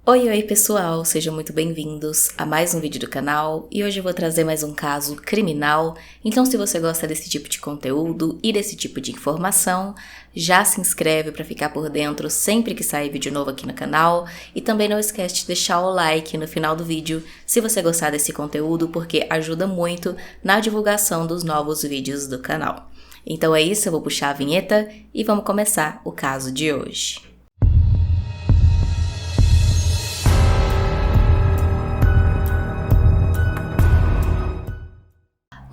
Oi pessoal, sejam muito bem-vindos a mais um vídeo do canal e hoje eu vou trazer mais um caso criminal. Então se você gosta desse tipo de conteúdo e desse tipo de informação, já se inscreve para ficar por dentro sempre que sair vídeo novo aqui no canal e também não esquece de deixar o like no final do vídeo se você gostar desse conteúdo, porque ajuda muito na divulgação dos novos vídeos do canal. Então é isso, eu vou puxar a vinheta e vamos começar o caso de hoje.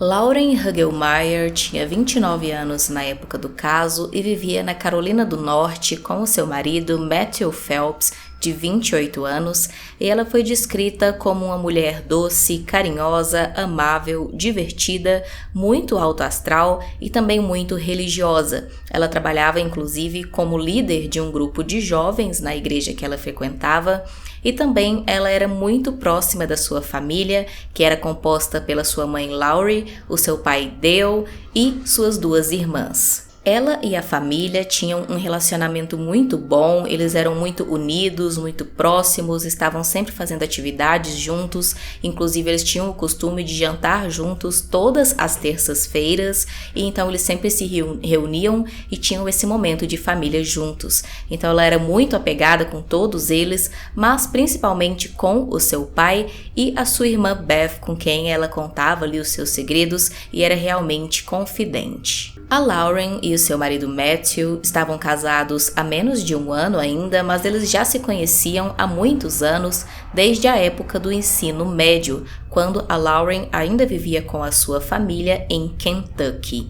Lauren Hugelmeier tinha 29 anos na época do caso e vivia na Carolina do Norte com o seu marido Matthew Phelps, de 28 anos, e ela foi descrita como uma mulher doce, carinhosa, amável, divertida, muito alto astral e também muito religiosa. Ela trabalhava inclusive como líder de um grupo de jovens na igreja que ela frequentava, e também ela era muito próxima da sua família, que era composta pela sua mãe Laurie, o seu pai Dale e suas duas irmãs. Ela e a família tinham um relacionamento muito bom, eles eram muito unidos, muito próximos, estavam sempre fazendo atividades juntos, inclusive eles tinham o costume de jantar juntos todas as terças-feiras, e então eles sempre se reuniam e tinham esse momento de família juntos. Então ela era muito apegada com todos eles, mas principalmente com o seu pai e a sua irmã Beth, com quem ela contava ali os seus segredos e era realmente confidente. A Lauren e o seu marido Matthew estavam casados há menos de um ano ainda, mas eles já se conheciam há muitos anos, desde a época do ensino médio, quando a Lauren ainda vivia com a sua família em Kentucky.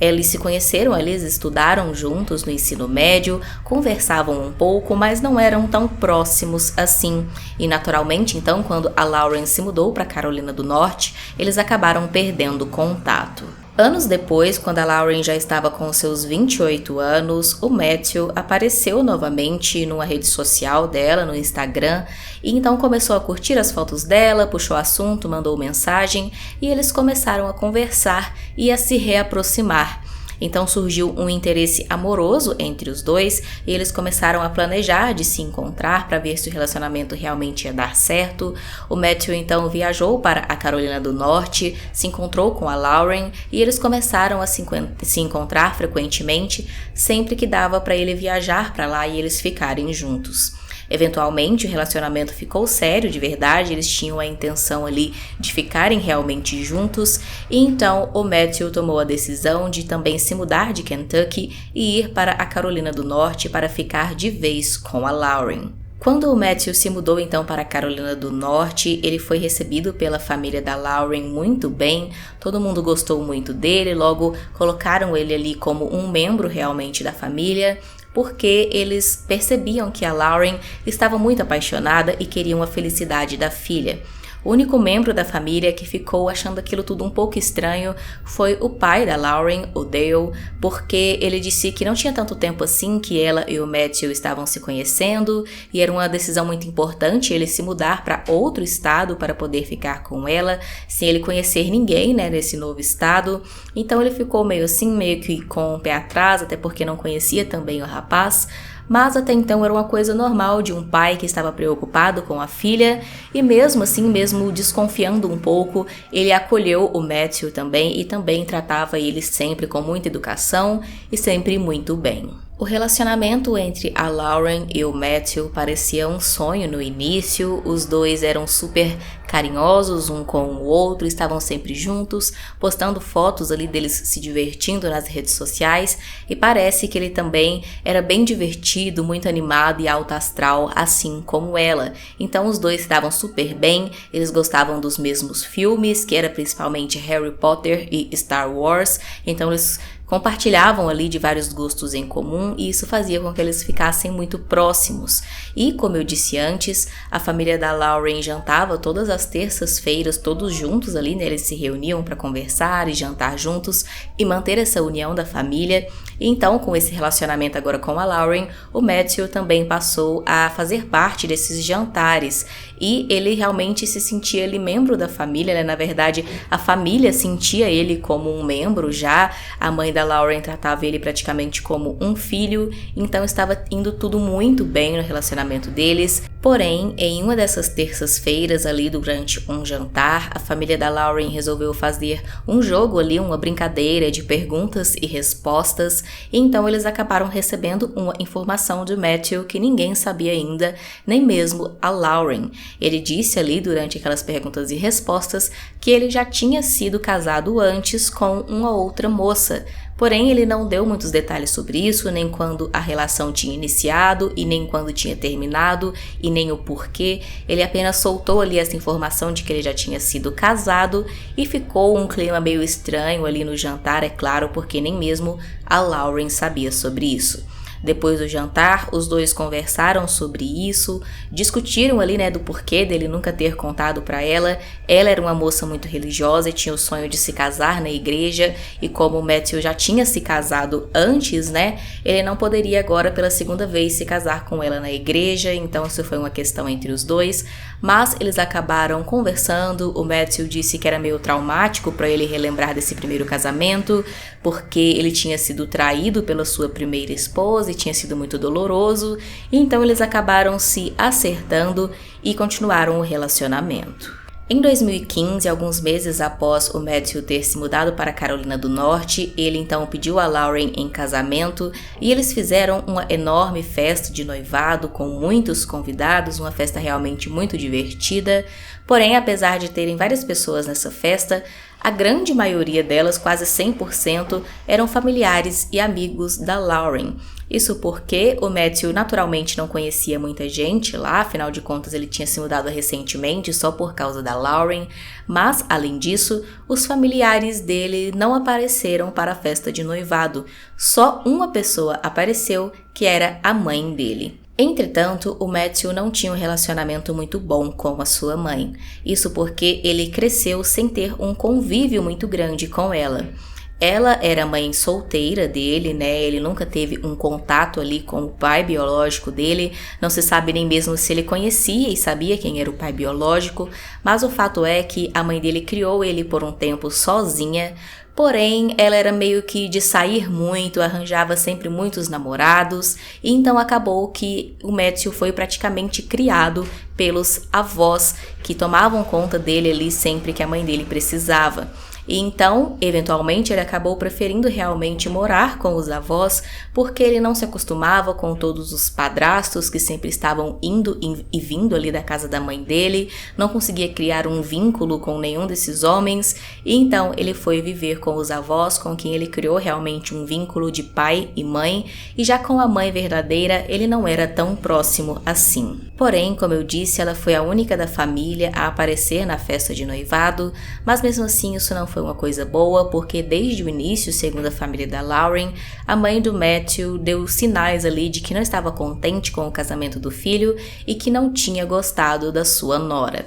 Eles se conheceram, eles estudaram juntos no ensino médio, conversavam um pouco, mas não eram tão próximos assim. E naturalmente, então, quando a Lauren se mudou para Carolina do Norte, eles acabaram perdendo contato. Anos depois, quando a Lauren já estava com seus 28 anos, o Matthew apareceu novamente numa rede social dela, no Instagram, e então começou a curtir as fotos dela, puxou assunto, mandou mensagem, e eles começaram a conversar e a se reaproximar. Então surgiu um interesse amoroso entre os dois e eles começaram a planejar de se encontrar para ver se o relacionamento realmente ia dar certo. O Matthew então viajou para a Carolina do Norte, se encontrou com a Lauren e eles começaram a se encontrar frequentemente, sempre que dava para ele viajar para lá e eles ficarem juntos. Eventualmente o relacionamento ficou sério de verdade, eles tinham a intenção ali de ficarem realmente juntos, e então o Matthew tomou a decisão de também se mudar de Kentucky e ir para a Carolina do Norte para ficar de vez com a Lauren. Quando o Matthew se mudou então para a Carolina do Norte, ele foi recebido pela família da Lauren muito bem, todo mundo gostou muito dele, logo colocaram ele ali como um membro realmente da família, porque eles percebiam que a Lauren estava muito apaixonada e queriam a felicidade da filha. O único membro da família que ficou achando aquilo tudo um pouco estranho foi o pai da Lauren, o Dale, porque ele disse que não tinha tanto tempo assim que ela e o Matthew estavam se conhecendo e era uma decisão muito importante ele se mudar para outro estado para poder ficar com ela, sem ele conhecer ninguém, nesse novo estado. Então ele ficou meio assim, meio que com o pé atrás, até porque não conhecia também o rapaz. Mas até então era uma coisa normal de um pai que estava preocupado com a filha e mesmo assim, mesmo desconfiando um pouco, ele acolheu o Matthew também e também tratava ele sempre com muita educação e sempre muito bem. O relacionamento entre a Lauren e o Matthew parecia um sonho no início, os dois eram super carinhosos um com o outro, estavam sempre juntos, postando fotos ali deles se divertindo nas redes sociais e parece que ele também era bem divertido, muito animado e alto astral, assim como ela. Então os dois estavam super bem, eles gostavam dos mesmos filmes, que era principalmente Harry Potter e Star Wars, então eles compartilhavam ali de vários gostos em comum e isso fazia com que eles ficassem muito próximos. E, como eu disse antes, a família da Lauren jantava todas as terças-feiras, todos juntos ali, Eles se reuniam para conversar e jantar juntos e manter essa união da família. Então, com esse relacionamento agora com a Lauren, o Matthew também passou a fazer parte desses jantares e ele realmente se sentia ali membro da família, né? Na verdade, a família sentia ele como um membro já, a mãe da Lauren tratava ele praticamente como um filho, então estava indo tudo muito bem no relacionamento deles. Porém, em uma dessas terças-feiras ali durante um jantar, a família da Lauren resolveu fazer um jogo ali, uma brincadeira de perguntas e respostas, e então eles acabaram recebendo uma informação do Matthew que ninguém sabia ainda, nem mesmo a Lauren. Ele disse ali durante aquelas perguntas e respostas que ele já tinha sido casado antes com uma outra moça. Porém, ele não deu muitos detalhes sobre isso, nem quando a relação tinha iniciado, e nem quando tinha terminado, e nem o porquê. Ele apenas soltou ali essa informação de que ele já tinha sido casado, e ficou um clima meio estranho ali no jantar, é claro, porque nem mesmo a Lauren sabia sobre isso. Depois do jantar, os dois conversaram sobre isso, discutiram ali, né, do porquê dele nunca ter contado para ela. Ela era uma moça muito religiosa e tinha o sonho de se casar na igreja, e como o Matthew já tinha se casado antes, né, ele não poderia agora pela segunda vez se casar com ela na igreja, então isso foi uma questão entre os dois, mas eles acabaram conversando. O Matthew disse que era meio traumático para ele relembrar desse primeiro casamento, porque ele tinha sido traído pela sua primeira esposa e tinha sido muito doloroso, então eles acabaram se acertando e continuaram o relacionamento. Em 2015, alguns meses após o Matthew ter se mudado para a Carolina do Norte, ele então pediu a Lauren em casamento e eles fizeram uma enorme festa de noivado com muitos convidados, uma festa realmente muito divertida. Porém, apesar de terem várias pessoas nessa festa, a grande maioria delas, quase 100%, eram familiares e amigos da Lauren. Isso porque o Matthew naturalmente não conhecia muita gente lá, afinal de contas ele tinha se mudado recentemente só por causa da Lauren, mas além disso, os familiares dele não apareceram para a festa de noivado. Só uma pessoa apareceu, que era a mãe dele. Entretanto, o Matthew não tinha um relacionamento muito bom com a sua mãe. Isso porque ele cresceu sem ter um convívio muito grande com ela. Ela era mãe solteira dele, né? Ele nunca teve um contato ali com o pai biológico dele. Não se sabe nem mesmo se ele conhecia e sabia quem era o pai biológico. Mas o fato é que a mãe dele criou ele por um tempo sozinha. Porém, ela era meio que de sair muito, arranjava sempre muitos namorados, e então acabou que o Matthew foi praticamente criado pelos avós que tomavam conta dele ali sempre que a mãe dele precisava. E então, eventualmente, ele acabou preferindo realmente morar com os avós, porque ele não se acostumava com todos os padrastos que sempre estavam indo e vindo ali da casa da mãe dele, não conseguia criar um vínculo com nenhum desses homens, e então ele foi viver com os avós, com quem ele criou realmente um vínculo de pai e mãe, e já com a mãe verdadeira ele não era tão próximo assim. Porém, como eu disse, ela foi a única da família a aparecer na festa de noivado, mas mesmo assim isso não foi uma coisa boa, porque desde o início, segundo a família da Lauren, a mãe do Matthew deu sinais ali de que não estava contente com o casamento do filho e que não tinha gostado da sua nora.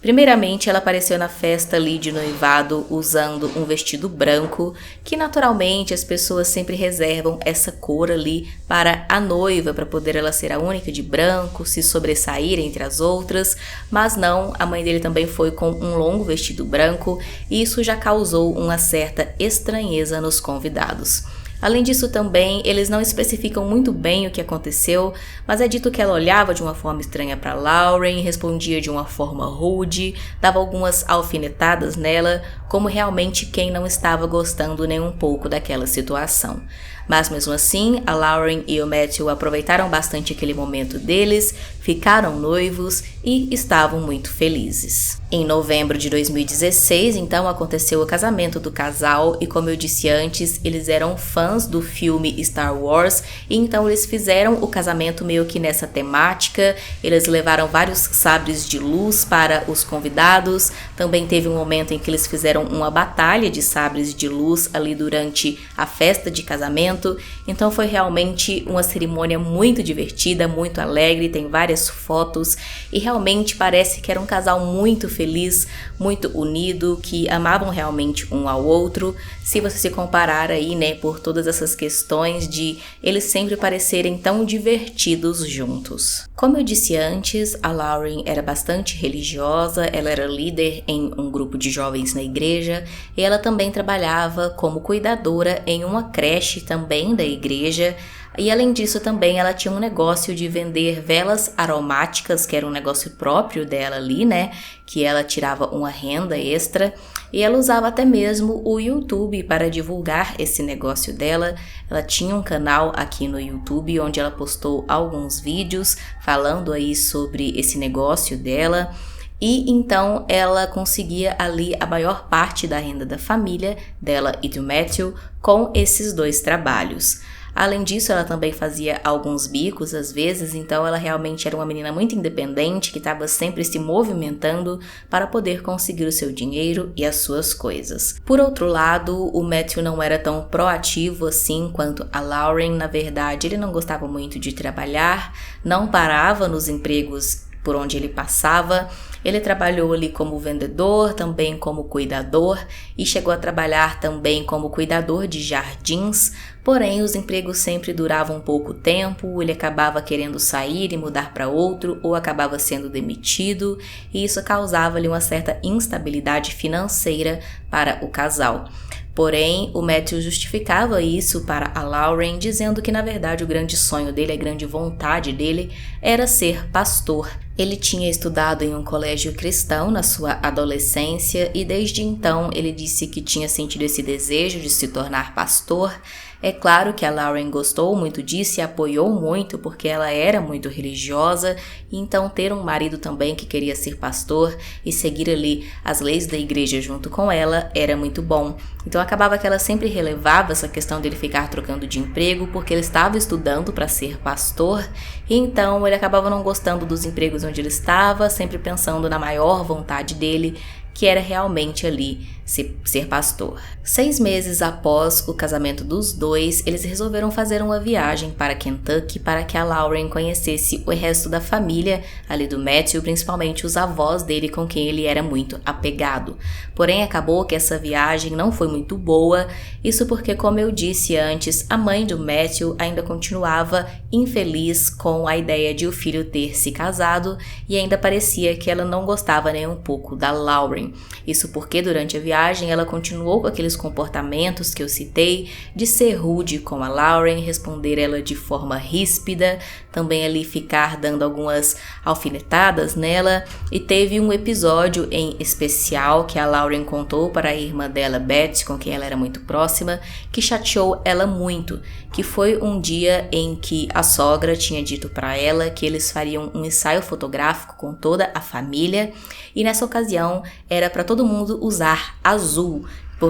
Primeiramente, ela apareceu na festa ali de noivado usando um vestido branco, que naturalmente as pessoas sempre reservam essa cor ali para a noiva, para poder ela ser a única de branco, se sobressair entre as outras, mas não, a mãe dele também foi com um longo vestido branco, e isso já causou uma certa estranheza nos convidados. Além disso também, eles não especificam muito bem o que aconteceu, mas é dito que ela olhava de uma forma estranha para Lauren, respondia de uma forma rude, dava algumas alfinetadas nela, como realmente quem não estava gostando nem um pouco daquela situação. Mas mesmo assim, a Lauren e o Matthew aproveitaram bastante aquele momento deles, ficaram noivos e estavam muito felizes. Em novembro de 2016, então, aconteceu o casamento do casal e, como eu disse antes, eles eram fãs do filme Star Wars, e então eles fizeram o casamento meio que nessa temática. Eles levaram vários sabres de luz para os convidados. Também teve um momento em que eles fizeram uma batalha de sabres de luz ali durante a festa de casamento, casamento. Então foi realmente uma cerimônia muito divertida, muito alegre, tem várias fotos e realmente parece que era um casal muito feliz, muito unido, que amavam realmente um ao outro. Se você se comparar aí, né, por todas essas questões de eles sempre parecerem tão divertidos juntos. Como eu disse antes, a Lauren era bastante religiosa, ela era líder em um grupo de jovens na igreja e ela também trabalhava como cuidadora em uma creche também da igreja. E além disso também ela tinha um negócio de vender velas aromáticas, que era um negócio próprio dela ali, né, que ela tirava uma renda extra, e ela usava até mesmo o YouTube para divulgar esse negócio dela. Ela tinha um canal aqui no YouTube onde ela postou alguns vídeos falando aí sobre esse negócio dela. E então ela conseguia ali a maior parte da renda da família dela e do Matthew com esses dois trabalhos. Além disso, ela também fazia alguns bicos às vezes, então ela realmente era uma menina muito independente que estava sempre se movimentando para poder conseguir o seu dinheiro e as suas coisas. Por outro lado, o Matthew não era tão proativo assim quanto a Lauren. Na verdade, ele não gostava muito de trabalhar, não parava nos empregos por onde ele passava. Ele trabalhou ali como vendedor, também como cuidador e chegou a trabalhar também como cuidador de jardins, porém os empregos sempre duravam um pouco tempo, ele acabava querendo sair e mudar para outro ou acabava sendo demitido e isso causava ali uma certa instabilidade financeira para o casal. Porém, o Matthew justificava isso para a Lauren, dizendo que na verdade o grande sonho dele, a grande vontade dele era ser pastor. Ele tinha estudado em um colégio cristão na sua adolescência e desde então ele disse que tinha sentido esse desejo de se tornar pastor. É claro que a Lauren gostou muito disso e apoiou muito porque ela era muito religiosa, e então ter um marido também que queria ser pastor e seguir ali as leis da igreja junto com ela era muito bom. Então acabava que ela sempre relevava essa questão dele ficar trocando de emprego porque ele estava estudando para ser pastor, e então ele acabava não gostando dos empregos onde ele estava, sempre pensando na maior vontade dele, que era realmente ali ser pastor. 6 meses após o casamento dos dois, eles resolveram fazer uma viagem para Kentucky para que a Lauren conhecesse o resto da família ali do Matthew, principalmente os avós dele com quem ele era muito apegado. Porém, acabou que essa viagem não foi muito boa, isso porque, como eu disse antes, a mãe do Matthew ainda continuava infeliz com a ideia de o filho ter se casado e ainda parecia que ela não gostava nem um pouco da Lauren. Isso porque durante a viagem ela continuou com aqueles comportamentos que eu citei, de ser rude com a Lauren, responder ela de forma ríspida, também ali ficar dando algumas alfinetadas nela, e teve um episódio em especial que a Lauren contou para a irmã dela, Beth, com quem ela era muito próxima, que chateou ela muito, que foi um dia em que a sogra tinha dito para ela que eles fariam um ensaio fotográfico com toda a família, e nessa ocasião era para todo mundo usar azul,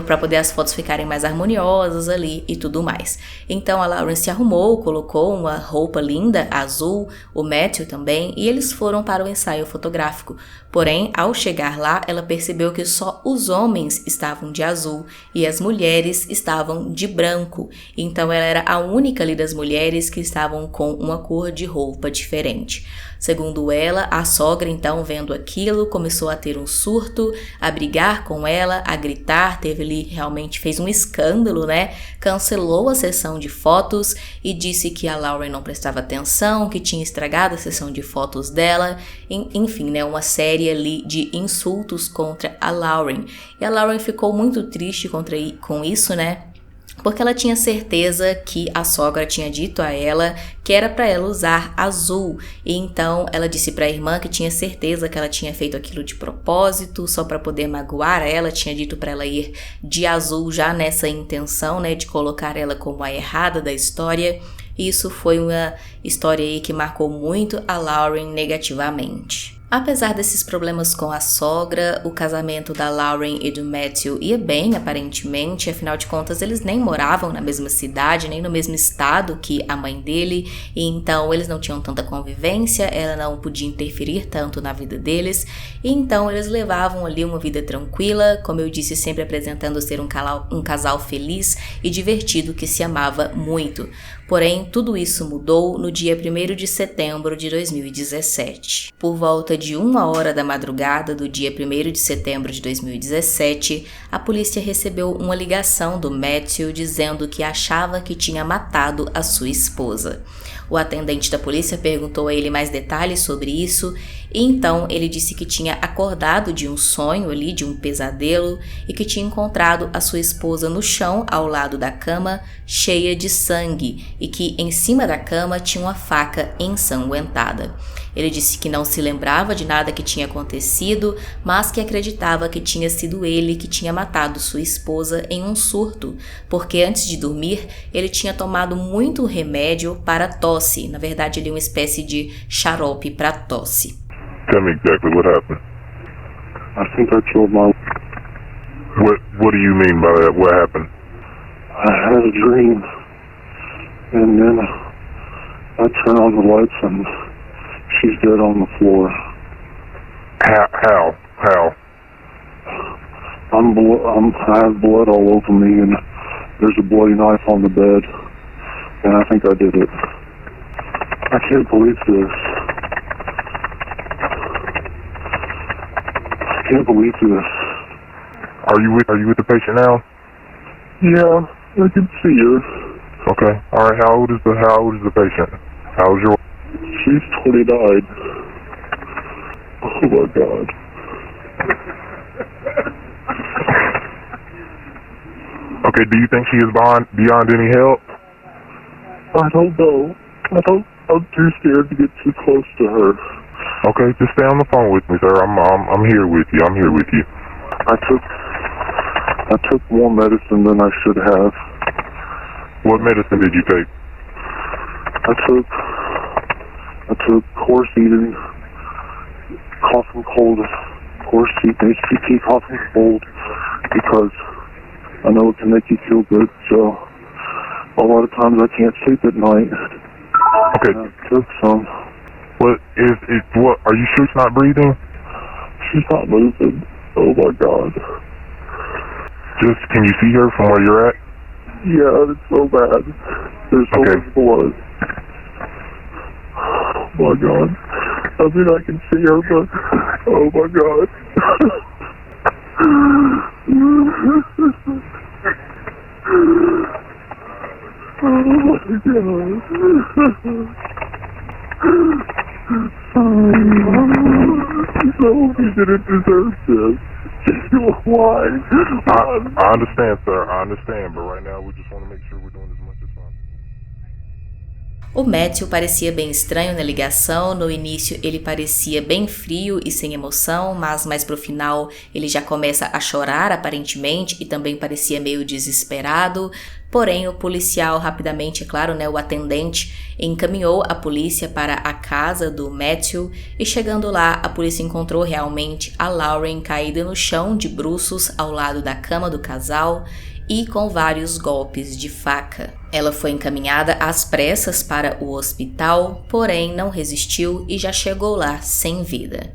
para poder as fotos ficarem mais harmoniosas ali e tudo mais. Então a Lauren se arrumou, colocou uma roupa linda, azul, o Matthew também, e eles foram para o ensaio fotográfico. Porém, ao chegar lá, ela percebeu que só os homens estavam de azul e as mulheres estavam de branco. Então ela era a única ali das mulheres que estavam com uma cor de roupa diferente. Segundo ela, a sogra então, vendo aquilo, começou a ter um surto, a brigar com ela, a gritar, realmente fez um escândalo, né? Cancelou a sessão de fotos e disse que a Lauren não prestava atenção, que tinha estragado a sessão de fotos dela, enfim, né? Uma série ali de insultos contra a Lauren. E a Lauren ficou muito triste com isso, né? Porque ela tinha certeza que a sogra tinha dito a ela que era para ela usar azul. E então ela disse para a irmã que tinha certeza que ela tinha feito aquilo de propósito, só para poder magoar ela, tinha dito para ela ir de azul já nessa intenção, né, de colocar ela como a errada da história. Isso foi uma história aí que marcou muito a Lauren negativamente. Apesar desses problemas com a sogra, o casamento da Lauren e do Matthew ia bem, aparentemente, afinal de contas eles nem moravam na mesma cidade, nem no mesmo estado que a mãe dele, e então eles não tinham tanta convivência, ela não podia interferir tanto na vida deles, e então eles levavam ali uma vida tranquila, como eu disse, sempre apresentando ser um casal feliz e divertido que se amava muito. Porém, tudo isso mudou no dia 1º de setembro de 2017. Por volta de 1h da madrugada do dia 1º de setembro de 2017, a polícia recebeu uma ligação do Matthew dizendo que achava que tinha matado a sua esposa. O atendente da polícia perguntou a ele mais detalhes sobre isso e então ele disse que tinha acordado de um sonho ali, de um pesadelo, e que tinha encontrado a sua esposa no chão ao lado da cama, cheia de sangue, e que em cima da cama tinha uma faca ensanguentada. Ele disse que não se lembrava de nada que tinha acontecido, mas que acreditava que tinha sido ele que tinha matado sua esposa em um surto, porque antes de dormir ele tinha tomado muito remédio para tosse, na verdade ele é uma espécie de xarope para tosse. Tell me exactly what happened. I think I killed my... What do you mean by that? What happened? I had a dream, and then I turn on the lights and she's dead on the floor. How? I have blood all over me, and there's a bloody knife on the bed, and I think I did it. I can't believe this. I can't believe this. Are you with the patient now? Yeah, I can see her. Okay. All right. How old is the patient? How old is your? She's 29. Oh my God. Okay. Do you think she is beyond any help? I don't know. I'm too scared to get too close to her. Okay. Just stay on the phone with me, sir. I'm here with you. I took more medicine than I should have. What medicine did you take? I took Chlorsedan, cough and cold, Chlorsedan, HPP, cough and cold, because I know it can make you feel good, so a lot of times I can't sleep at night. Okay. I took some. What, are you sure she's not breathing? She's not moving. Oh my God. Can you see her from where you're at? Yeah, it's so bad. There's so much blood. Oh my God. I mean, I can see her, but oh my God. Oh my God. No, he didn't deserve this. Why? I understand, sir. I understand, but right now we just want to make sure we're doing as much as possible. O Matthew parecia bem estranho na ligação, no início ele parecia bem frio e sem emoção, mas mais pro final ele já começa a chorar aparentemente e também parecia meio desesperado. Porém, o policial rapidamente, é claro, o atendente, encaminhou a polícia para a casa do Matthew e chegando lá, a polícia encontrou realmente a Lauren caída no chão de bruços ao lado da cama do casal e com vários golpes de faca. Ela foi encaminhada às pressas para o hospital, porém não resistiu e já chegou lá sem vida.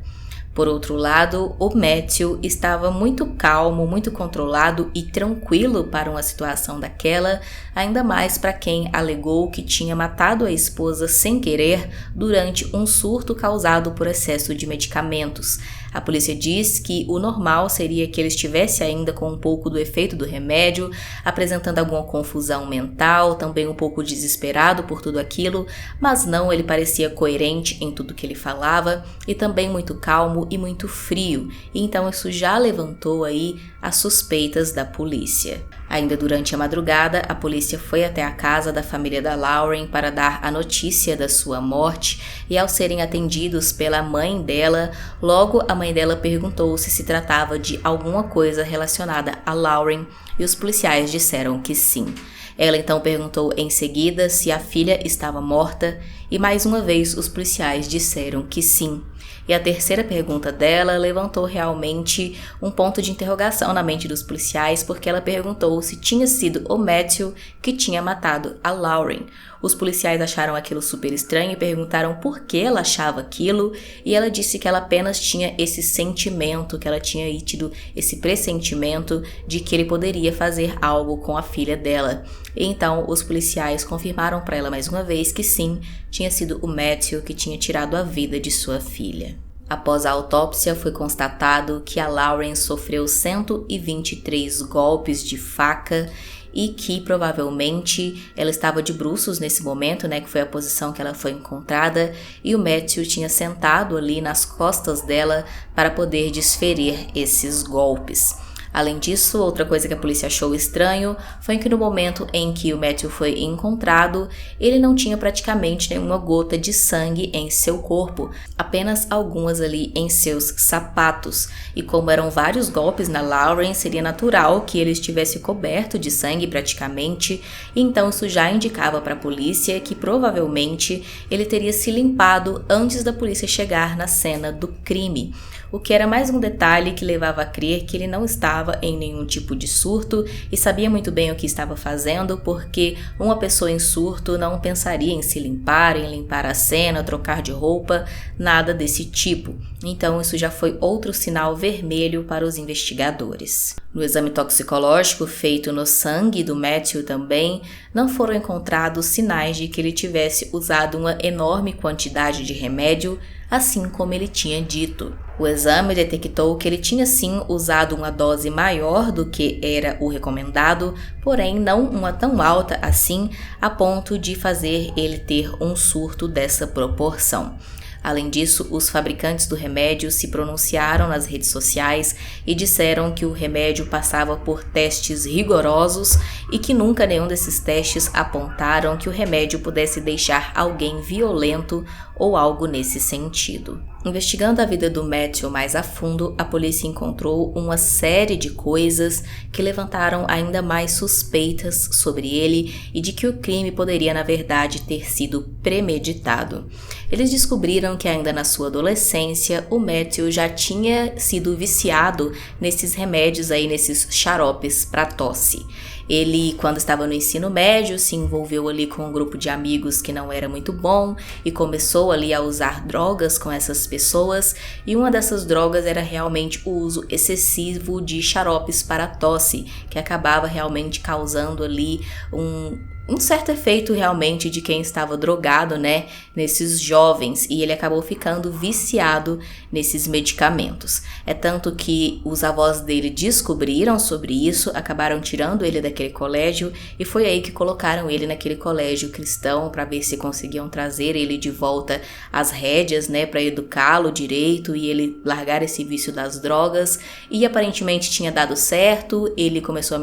Por outro lado, o Matthew estava muito calmo, muito controlado e tranquilo para uma situação daquela, ainda mais para quem alegou que tinha matado a esposa sem querer durante um surto causado por excesso de medicamentos. A polícia diz que o normal seria que ele estivesse ainda com um pouco do efeito do remédio, apresentando alguma confusão mental, também um pouco desesperado por tudo aquilo, mas não, ele parecia coerente em tudo que ele falava e também muito calmo e muito frio, e então isso já levantou aí as suspeitas da polícia. Ainda durante a madrugada, a polícia foi até a casa da família da Lauren para dar a notícia da sua morte e ao serem atendidos pela mãe dela, logo a mãe dela perguntou se tratava de alguma coisa relacionada a Lauren e os policiais disseram que sim. Ela então perguntou em seguida se a filha estava morta e mais uma vez os policiais disseram que sim. E a terceira pergunta dela levantou realmente um ponto de interrogação na mente dos policiais, porque ela perguntou se tinha sido o Matthew que tinha matado a Lauren. Os policiais acharam aquilo super estranho e perguntaram por que ela achava aquilo, e ela disse que ela apenas tinha esse sentimento, que ela tinha tido esse pressentimento de que ele poderia fazer algo com a filha dela. E então os policiais confirmaram para ela mais uma vez que sim, tinha sido o Matthew que tinha tirado a vida de sua filha. Após a autópsia, foi constatado que a Lauren sofreu 123 golpes de faca e que provavelmente ela estava de bruços nesse momento, que foi a posição que ela foi encontrada, e o Matthew tinha sentado ali nas costas dela para poder desferir esses golpes. Além disso, outra coisa que a polícia achou estranho foi que no momento em que o Matthew foi encontrado, ele não tinha praticamente nenhuma gota de sangue em seu corpo, apenas algumas ali em seus sapatos. E como eram vários golpes na Lauren, seria natural que ele estivesse coberto de sangue praticamente, então isso já indicava para a polícia que provavelmente ele teria se limpado antes da polícia chegar na cena do crime. O que era mais um detalhe que levava a crer que ele não estava em nenhum tipo de surto e sabia muito bem o que estava fazendo, porque uma pessoa em surto não pensaria em se limpar, em limpar a cena, trocar de roupa, nada desse tipo. Então isso já foi outro sinal vermelho para os investigadores. No exame toxicológico feito no sangue do Matthew também, não foram encontrados sinais de que ele tivesse usado uma enorme quantidade de remédio, assim como ele tinha dito. O exame detectou que ele tinha sim usado uma dose maior do que era o recomendado, porém não uma tão alta assim, a ponto de fazer ele ter um surto dessa proporção. Além disso, os fabricantes do remédio se pronunciaram nas redes sociais e disseram que o remédio passava por testes rigorosos e que nunca nenhum desses testes apontaram que o remédio pudesse deixar alguém violento ou algo nesse sentido. Investigando a vida do Matthew mais a fundo, a polícia encontrou uma série de coisas que levantaram ainda mais suspeitas sobre ele e de que o crime poderia, na verdade, ter sido premeditado. Eles descobriram que ainda na sua adolescência, o Matthew já tinha sido viciado nesses remédios aí, nesses xaropes para tosse. Ele, quando estava no ensino médio, se envolveu ali com um grupo de amigos que não era muito bom e começou ali a usar drogas com essas pessoas, e uma dessas drogas era realmente o uso excessivo de xaropes para tosse, que acabava realmente causando ali um certo efeito realmente de quem estava drogado, nesses jovens, e ele acabou ficando viciado nesses medicamentos. É tanto que os avós dele descobriram sobre isso, acabaram tirando ele daquele colégio, e foi aí que colocaram ele naquele colégio cristão para ver se conseguiam trazer ele de volta às rédeas, para educá-lo direito e ele largar esse vício das drogas, e aparentemente tinha dado certo. Ele começou a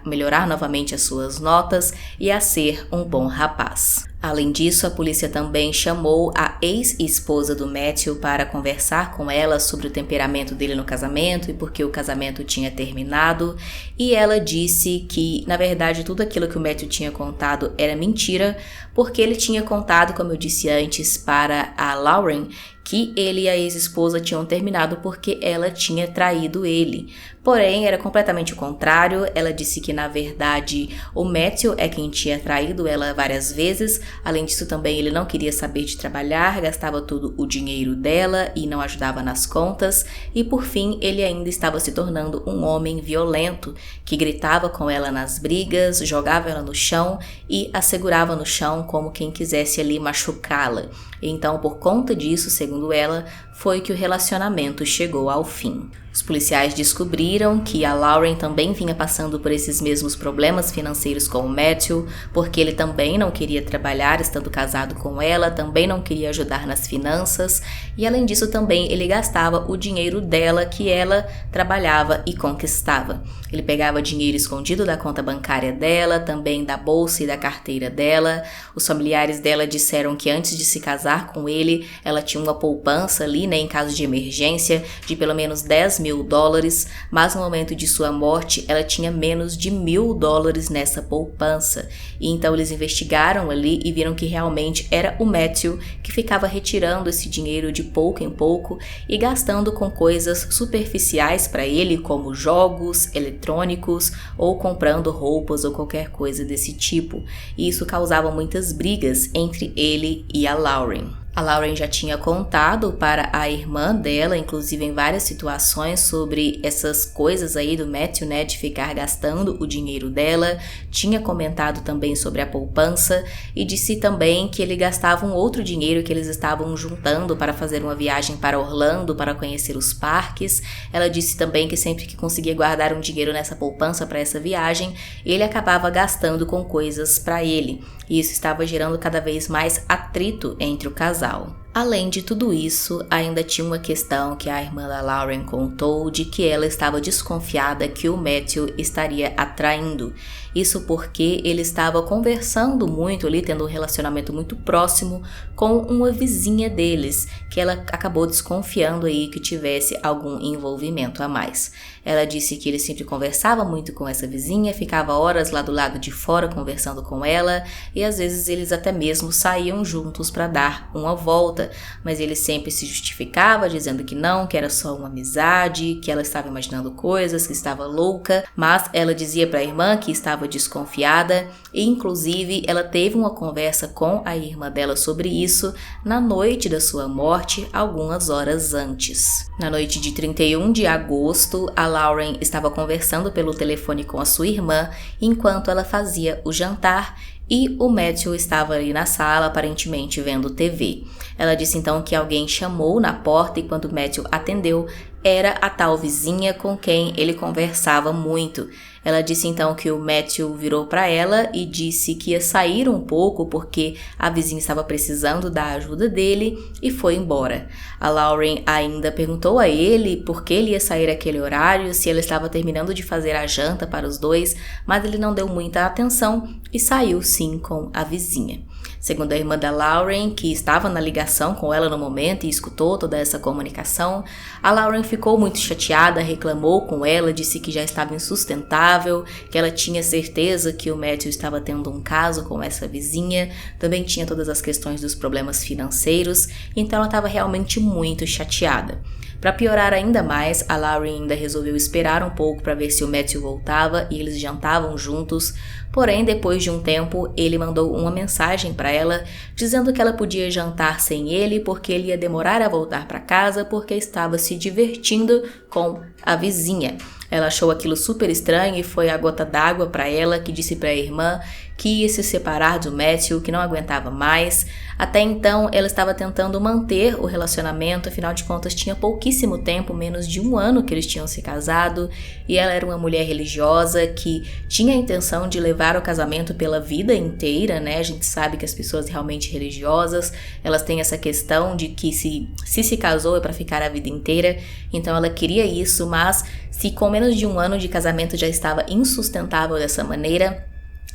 melhorar novamente as suas notas e a ser um bom rapaz. Além disso, a polícia também chamou a ex-esposa do Matthew para conversar com ela sobre o temperamento dele no casamento e por que o casamento tinha terminado, e ela disse que, na verdade, tudo aquilo que o Matthew tinha contado era mentira, porque ele tinha contado, como eu disse antes, para a Lauren, que ele e a ex-esposa tinham terminado porque ela tinha traído ele. Porém, era completamente o contrário. Ela disse que, na verdade, o Matthew é quem tinha traído ela várias vezes. Além disso, também ele não queria saber de trabalhar, gastava todo o dinheiro dela e não ajudava nas contas. E, por fim, ele ainda estava se tornando um homem violento, que gritava com ela nas brigas, jogava ela no chão e a segurava no chão como quem quisesse ali machucá-la. Então, por conta disso, segundo ela, foi que o relacionamento chegou ao fim. Os policiais descobriram que a Lauren também vinha passando por esses mesmos problemas financeiros com o Matthew, porque ele também não queria trabalhar estando casado com ela, também não queria ajudar nas finanças, e além disso também ele gastava o dinheiro dela que ela trabalhava e conquistava. Ele pegava dinheiro escondido da conta bancária dela, também da bolsa e da carteira dela. Os familiares dela disseram que antes de se casar com ele, ela tinha uma poupança ali, né, em caso de emergência, de pelo menos $10.000, mas no momento de sua morte ela tinha menos de $1.000 nessa poupança. E então eles investigaram ali e viram que realmente era o Matthew que ficava retirando esse dinheiro de pouco em pouco e gastando com coisas superficiais para ele, como jogos, eletrônicos ou comprando roupas ou qualquer coisa desse tipo. E isso causava muitas brigas entre ele e a Lauren. A Lauren já tinha contado para a irmã dela, inclusive em várias situações, sobre essas coisas aí do Matthew, né, de ficar gastando o dinheiro dela. Tinha comentado também sobre a poupança e disse também que ele gastava um outro dinheiro que eles estavam juntando para fazer uma viagem para Orlando, para conhecer os parques. Ela disse também que sempre que conseguia guardar um dinheiro nessa poupança para essa viagem, ele acabava gastando com coisas para ele. E isso estava gerando cada vez mais atrito entre o casal. Além de tudo isso, ainda tinha uma questão que a irmã da Lauren contou de que ela estava desconfiada que o Matthew estaria a traindo. Isso porque ele estava conversando muito ali, tendo um relacionamento muito próximo com uma vizinha deles, que ela acabou desconfiando aí que tivesse algum envolvimento a mais. Ela disse que ele sempre conversava muito com essa vizinha, ficava horas lá do lado de fora conversando com ela e às vezes eles até mesmo saíam juntos para dar uma volta, mas ele sempre se justificava dizendo que não, que era só uma amizade, que ela estava imaginando coisas, que estava louca, mas ela dizia para a irmã que estava desconfiada e inclusive ela teve uma conversa com a irmã dela sobre isso na noite da sua morte, algumas horas antes. Na noite de 31 de agosto, a Lauren estava conversando pelo telefone com a sua irmã enquanto ela fazia o jantar e o Matthew estava ali na sala, aparentemente vendo TV. Ela disse então que alguém chamou na porta e quando Matthew atendeu, era a tal vizinha com quem ele conversava muito. Ela disse então que o Matthew virou para ela e disse que ia sair um pouco porque a vizinha estava precisando da ajuda dele e foi embora. A Lauren ainda perguntou a ele por que ele ia sair aquele horário, se ela estava terminando de fazer a janta para os dois, mas ele não deu muita atenção e saiu sim com a vizinha. Segundo a irmã da Lauren, que estava na ligação com ela no momento e escutou toda essa comunicação, a Lauren ficou muito chateada, reclamou com ela, disse que já estava insustentável, que ela tinha certeza que o Matthew estava tendo um caso com essa vizinha, também tinha todas as questões dos problemas financeiros, então ela estava realmente muito chateada. Para piorar ainda mais, a Lauren ainda resolveu esperar um pouco para ver se o Matthew voltava e eles jantavam juntos. Porém, depois de um tempo, ele mandou uma mensagem para ela dizendo que ela podia jantar sem ele porque ele ia demorar a voltar para casa porque estava se divertindo com a vizinha. Ela achou aquilo super estranho e foi a gota d'água para ela, que disse para a irmã que ia se separar do Matthew, que não aguentava mais. Até então, ela estava tentando manter o relacionamento, afinal de contas tinha pouquíssimo tempo, menos de 1 ano que eles tinham se casado, e ela era uma mulher religiosa que tinha a intenção de levar o casamento pela vida inteira, né? A gente sabe que as pessoas realmente religiosas, elas têm essa questão de que se casou é para ficar a vida inteira, então ela queria isso, mas se com menos de 1 ano de casamento já estava insustentável dessa maneira,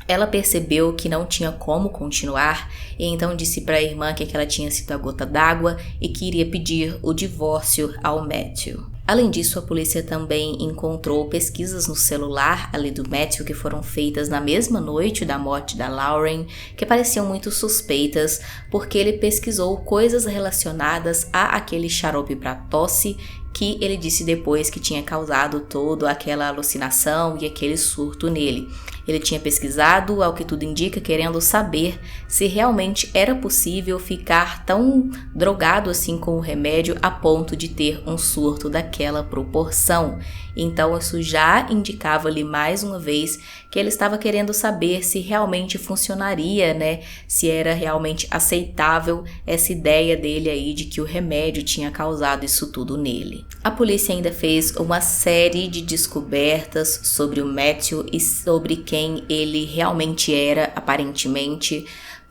ela percebeu que não tinha como continuar e então disse para a irmã que aquela tinha sido a gota d'água e que iria pedir o divórcio ao Matthew. Além disso, a polícia também encontrou pesquisas no celular ali do Matthew que foram feitas na mesma noite da morte da Lauren, que pareciam muito suspeitas, porque ele pesquisou coisas relacionadas a aquele xarope para tosse que ele disse depois que tinha causado toda aquela alucinação e aquele surto nele. Ele tinha pesquisado, ao que tudo indica, querendo saber se realmente era possível ficar tão drogado assim com o remédio a ponto de ter um surto daquela proporção. Então isso já indicava ali mais uma vez que ele estava querendo saber se realmente funcionaria, né? Se era realmente aceitável essa ideia dele aí de que o remédio tinha causado isso tudo nele. A polícia ainda fez uma série de descobertas sobre o Matthew e sobre quem ele realmente era, aparentemente,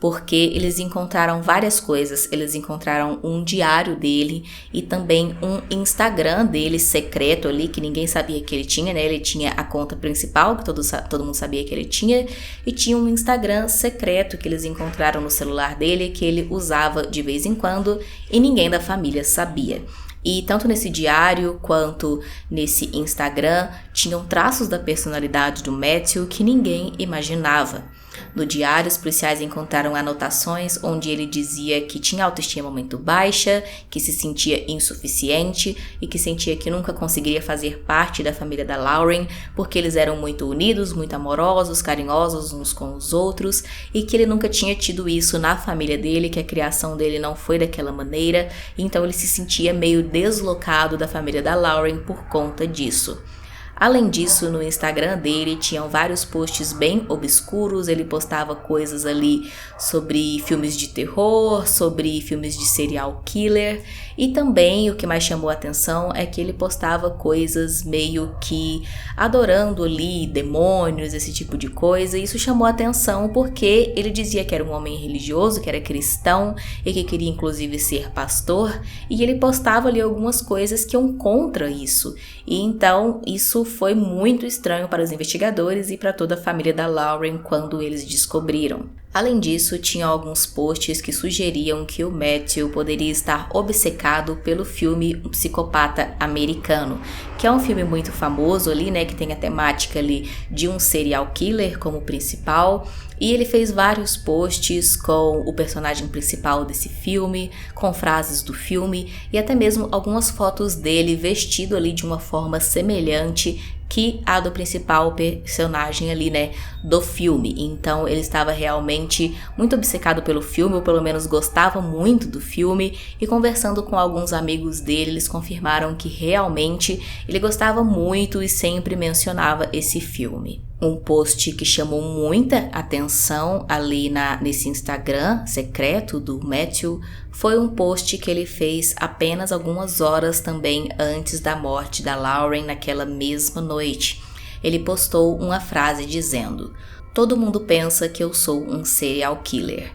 porque eles encontraram várias coisas. Eles encontraram um diário dele e também um Instagram dele secreto ali, que ninguém sabia que ele tinha, né? Ele tinha a conta principal, que todo mundo sabia que ele tinha, e tinha um Instagram secreto que eles encontraram no celular dele, que ele usava de vez em quando e ninguém da família sabia. E tanto nesse diário quanto nesse Instagram tinham traços da personalidade do Matthew que ninguém imaginava. No diário, os policiais encontraram anotações onde ele dizia que tinha autoestima muito baixa, que se sentia insuficiente e que sentia que nunca conseguiria fazer parte da família da Lauren porque eles eram muito unidos, muito amorosos, carinhosos uns com os outros e que ele nunca tinha tido isso na família dele, que a criação dele não foi daquela maneira, então ele se sentia meio deslocado da família da Lauren por conta disso. Além disso, no Instagram dele tinham vários posts bem obscuros, ele postava coisas ali sobre filmes de terror, sobre filmes de serial killer e também o que mais chamou a atenção é que ele postava coisas meio que adorando ali demônios, esse tipo de coisa. Isso chamou a atenção porque ele dizia que era um homem religioso, que era cristão e que queria inclusive ser pastor, e ele postava ali algumas coisas que iam contra isso. E então isso foi muito estranho para os investigadores e para toda a família da Lauren quando eles descobriram. Além disso, tinha alguns posts que sugeriam que o Matthew poderia estar obcecado pelo filme Um Psicopata Americano, que é um filme muito famoso ali, né, que tem a temática ali de um serial killer como principal, e ele fez vários posts com o personagem principal desse filme, com frases do filme e até mesmo algumas fotos dele vestido ali de uma forma semelhante que a do principal personagem ali, né, do filme. Então ele estava realmente muito obcecado pelo filme, ou pelo menos gostava muito do filme, e conversando com alguns amigos dele, eles confirmaram que realmente ele gostava muito e sempre mencionava esse filme. Um post que chamou muita atenção ali nesse Instagram secreto do Matthew foi um post que ele fez apenas algumas horas também antes da morte da Lauren naquela mesma noite. Ele postou uma frase dizendo: "Todo mundo pensa que eu sou um serial killer.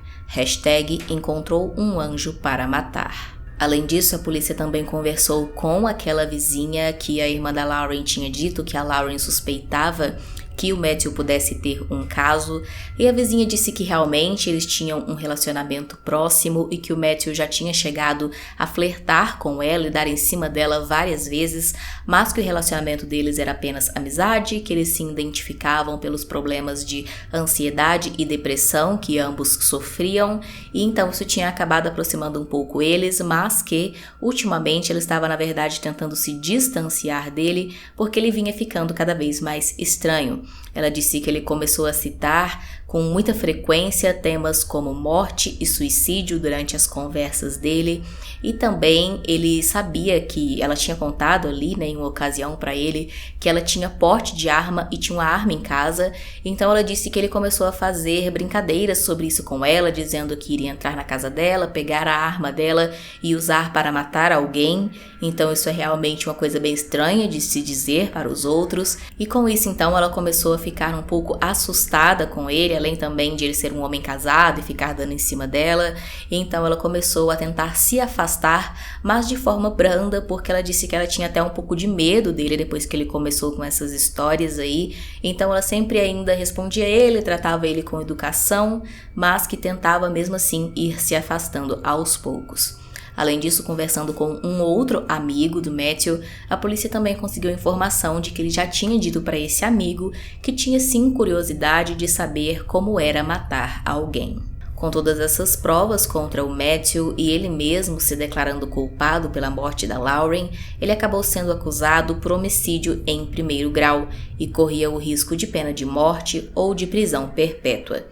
#encontrou um anjo para matar." Além disso, a polícia também conversou com aquela vizinha que a irmã da Lauren tinha dito que a Lauren suspeitava que o Matthew pudesse ter um caso, e a vizinha disse que realmente eles tinham um relacionamento próximo e que o Matthew já tinha chegado a flertar com ela e dar em cima dela várias vezes, mas que o relacionamento deles era apenas amizade, que eles se identificavam pelos problemas de ansiedade e depressão que ambos sofriam, e então isso tinha acabado aproximando um pouco eles, mas que ultimamente ela estava na verdade tentando se distanciar dele porque ele vinha ficando cada vez mais estranho. Ela disse que ele começou a citar com muita frequência temas como morte e suicídio durante as conversas dele, e também ele sabia que ela tinha contado ali, né, em uma ocasião para ele, que ela tinha porte de arma e tinha uma arma em casa. Então ela disse que ele começou a fazer brincadeiras sobre isso com ela, dizendo que iria entrar na casa dela, pegar a arma dela e usar para matar alguém. Então isso é realmente uma coisa bem estranha de se dizer para os outros, e com isso então ela começou a ficar um pouco assustada com ele, além também de ele ser um homem casado e ficar dando em cima dela. Então ela começou a tentar se afastar, mas de forma branda, porque ela disse que ela tinha até um pouco de medo dele depois que ele começou com essas histórias aí. Então ela sempre ainda respondia ele, tratava ele com educação, mas que tentava mesmo assim ir se afastando aos poucos. Além disso, conversando com um outro amigo do Matthew, a polícia também conseguiu informação de que ele já tinha dito para esse amigo que tinha sim curiosidade de saber como era matar alguém. Com todas essas provas contra o Matthew e ele mesmo se declarando culpado pela morte da Lauren, ele acabou sendo acusado por homicídio em primeiro grau e corria o risco de pena de morte ou de prisão perpétua.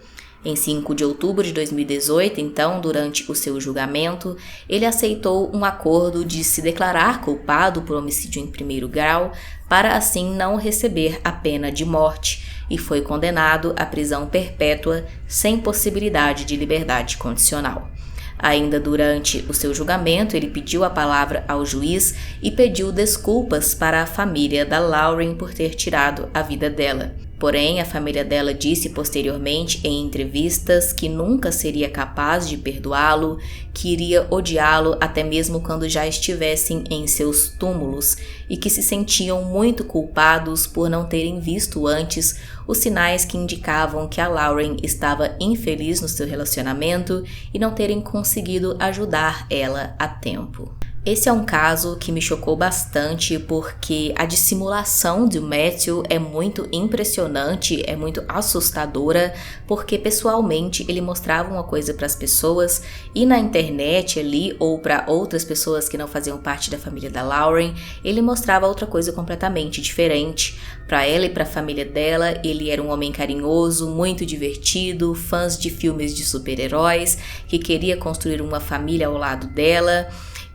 Em 5 de outubro de 2018, então, durante o seu julgamento, ele aceitou um acordo de se declarar culpado por homicídio em primeiro grau para assim não receber a pena de morte e foi condenado à prisão perpétua sem possibilidade de liberdade condicional. Ainda durante o seu julgamento, ele pediu a palavra ao juiz e pediu desculpas para a família da Lauren por ter tirado a vida dela. Porém, a família dela disse posteriormente em entrevistas que nunca seria capaz de perdoá-lo, que iria odiá-lo até mesmo quando já estivessem em seus túmulos e que se sentiam muito culpados por não terem visto antes os sinais que indicavam que a Lauren estava infeliz no seu relacionamento e não terem conseguido ajudar ela a tempo. Esse é um caso que me chocou bastante porque a dissimulação do Matthew é muito impressionante, é muito assustadora, porque pessoalmente ele mostrava uma coisa para as pessoas e na internet ali ou para outras pessoas que não faziam parte da família da Lauren, ele mostrava outra coisa completamente diferente. Para ela e para a família dela, ele era um homem carinhoso, muito divertido, fãs de filmes de super-heróis, que queria construir uma família ao lado dela.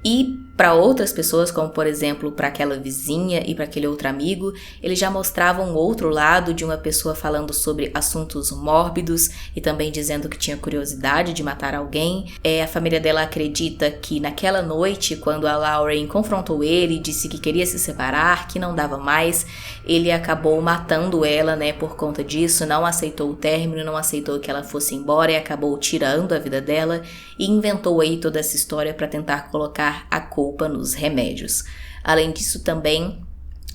E para outras pessoas, como por exemplo para aquela vizinha e para aquele outro amigo, ele já mostrava um outro lado de uma pessoa falando sobre assuntos mórbidos e também dizendo que tinha curiosidade de matar alguém. A família dela acredita que naquela noite, quando a Lauren confrontou ele e disse que queria se separar, que não dava mais, ele acabou matando ela, por conta disso, não aceitou o término, não aceitou que ela fosse embora e acabou tirando a vida dela e inventou aí toda essa história para tentar colocar a culpa nos remédios. Além disso também,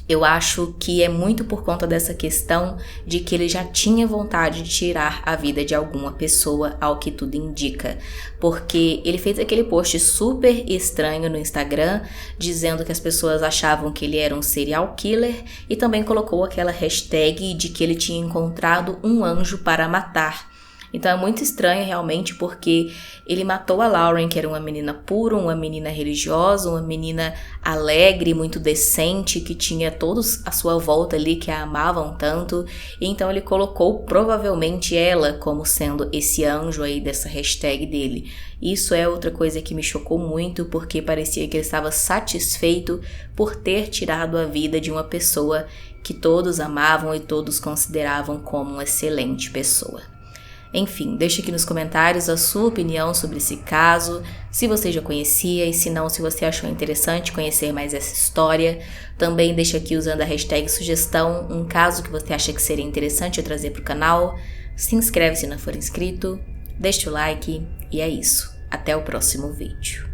eu acho que é muito por conta dessa questão de que ele já tinha vontade de tirar a vida de alguma pessoa, ao que tudo indica. Porque ele fez aquele post super estranho no Instagram, dizendo que as pessoas achavam que ele era um serial killer e também colocou aquela hashtag de que ele tinha encontrado um anjo para matar. Então é muito estranho realmente porque ele matou a Lauren, que era uma menina pura, uma menina religiosa, uma menina alegre, muito decente, que tinha todos à sua volta ali que a amavam tanto. E então ele colocou provavelmente ela como sendo esse anjo aí dessa hashtag dele. Isso é outra coisa que me chocou muito porque parecia que ele estava satisfeito por ter tirado a vida de uma pessoa que todos amavam e todos consideravam como uma excelente pessoa. Enfim, deixe aqui nos comentários a sua opinião sobre esse caso, se você já conhecia e se não, se você achou interessante conhecer mais essa história. Também deixe aqui usando a hashtag sugestão um caso que você acha que seria interessante eu trazer para o canal. Se inscreve se não for inscrito, deixa o like e é isso. Até o próximo vídeo.